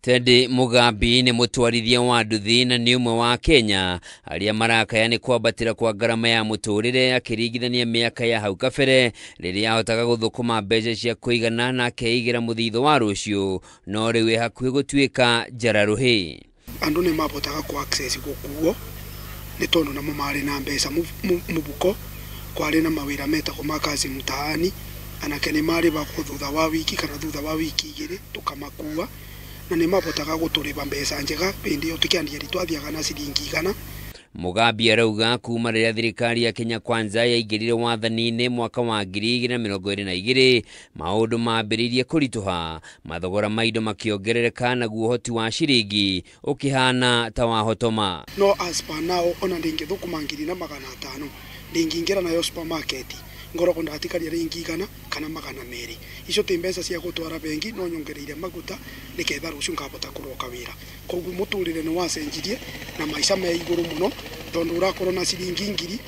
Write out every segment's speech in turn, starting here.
Teddy Mugambi ni mutwarithia wa nduthi na ni umwe wa Kenya aria marakaya ni kwambatira kwa garama ya muturire akirigithania miaka ya hau kabere riria ahotaga guthukuma mbeca cia kuigana na akeigira muthitho wa rucio no riu hakuhi gutuika njararuhi. Andu ni mabotaga ku access gukuo ni tondu namo mari na mbeca mubuko kwari na mawira metako makazi mtaani anake ni mari ba thutha wa wiki kana thutha wa wiki igiri tukamakua na ni mabotaga guturiba mbeca njega pindi yo tukiandia ritwathiaga na ciringi igana. Mugambi arauga kuma riria thirikari ya Kenya Kwanza yaingirire wathani-ini mwaka wa 2022 maundu mambiririe kurituha mathogora maindo makiongerereka na guohoti wa shiringi ukihana ta wahotoma. No as per now ona ndingi thukuma 500 ndingingira nayo supermarket ngoroko ndatikaria ringi igana kana 200 icio ti mbeca cia gutwara bengi no nyongereire maguta niketha rucio ngabota kuroka wira koguo muturire ni wacenjirie na maisha me iguru muno tondu urakorwo na ciringi ngiri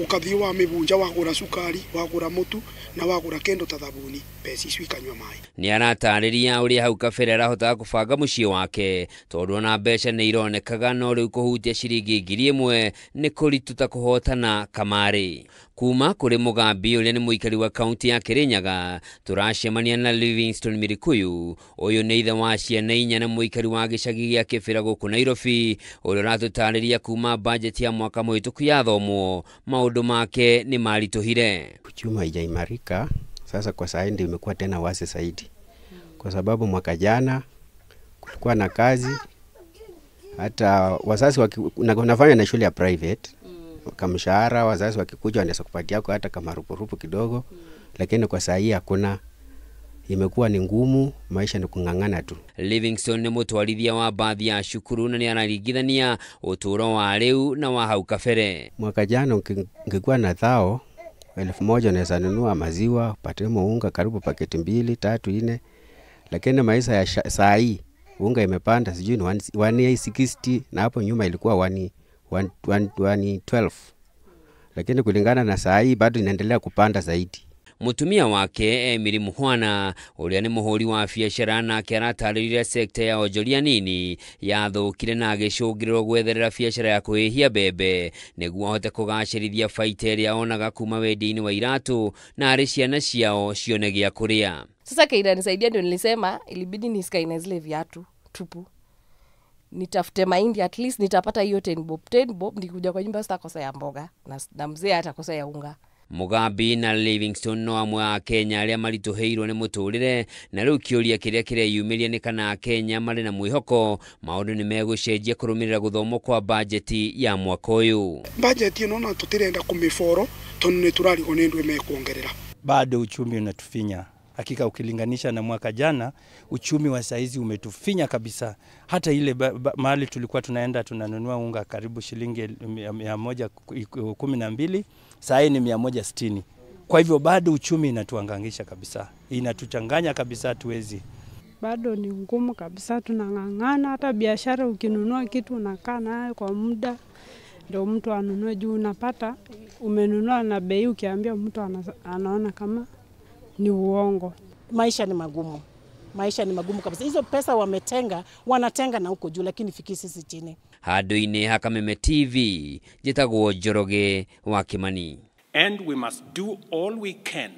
ukathii wa mibunja wagura sukari wagura mutu na wagura kendo ta thabuni pesi icio ikanywa mai. Ni aratariria uria hau kabere arahotaga kubanga mucii wake tondu na mbeca ni ironekaga no riu kuhutia ciringi 1000 ni kuritu ta kuhotana kamari. Kuma kuri Mugambi uria ni muikari wa kaunti ya Kirinyaga turacemania na Livingstone Mirikuyu uyu ni ithe wa ciana 4 na muikari wa gicagi gia Kibira guku Nairobi uria ratutariria kuma budget ya mwaka muhituku ya thomo maundu make ni marituhire. Uchumi haijaimarika sasa, kwa sasa ndio imekuwa tena wasi zaidi, kwa sababu mwaka jana kulikuwa na kazi, hata wazazi unafanya na shule ya private kama mshahara, wazazi wakikuja wanaweza kupatia kwa hata kama rupurupu kidogo, lakini kwa sasa hii hakuna, imekuwa ni ngumu, maisha ni kungangana tu. Livingstone ni mutwarithia wa baadhi ya shukuru na ni anarigithania uturo wa riu na wa hau kabere. Mwaka jana ungekuwa na thao 1000 naweza nunua maziwa, upate unga karibu paketi 2, 3, 4, lakini maisha ya saa hii unga imepanda sijui ni 160 na hapo nyuma ilikuwa 112, lakini kulingana na saa hii bado inaendelea kupanda zaidi. Mutumia wake Emily Muhwana uria ni muhuri wa biashara na akaratarĩrĩria sekta ya onjoria nini yathukire na agicungirwo gwetherera biashara ya kuhihia bebe niguo ahote kugacirithia faita iria onaga kuma wendi-ini wa iratu na ari ciana ciao cione gia kuria. Sasa kaida nisaidia ndio nilisema ilibidi nisikae na zile viatu tupu, nitafute mahindi, at least nitapata hiyo 10 bob nikuja kwa nyumba sitakosa ya mboga na mzee hatakosa ya unga. Mugambi na Livingstone no amwe a Kenya aria marituheirwo ni muturire na riu kiuria kiria kireyumiria ni kana Kenya mari na mwihoko maundu ni megucenjia kurumirira guthomo kwa budget ya mwaka uyu. Budget ino na tutirenda kumiforo tondu ni turarigo ni ndwe mekuongerera. Bado uchumi unatufinya. Hakika ukilinganisha na mwaka jana, uchumi wa saizi umetufinya kabisa. Hata ile mahali tulikuwa tunaenda tunanunua unga karibu shilingi 112, saa hii ni 160. Kwa hivyo bado uchumi inatuangangisha kabisa. Inatuchanganya kabisa, tuwezi. Bado ni ngumu kabisa, tunangangana. Hata biashara ukinunua kitu unakaa nayo kwa muda ndio mtu anunue, juu unapata umenunua na bei ukiambia mtu anaona kama ni uongo. Maisha ni magumu. Maisha ni magumu kabisa. Hizo pesa wanatenga na huko juu, lakini fiki sisi chini. Handu-ini ha Kameme TV, jitagwo Njoroge wa Kimani. And we must do all we can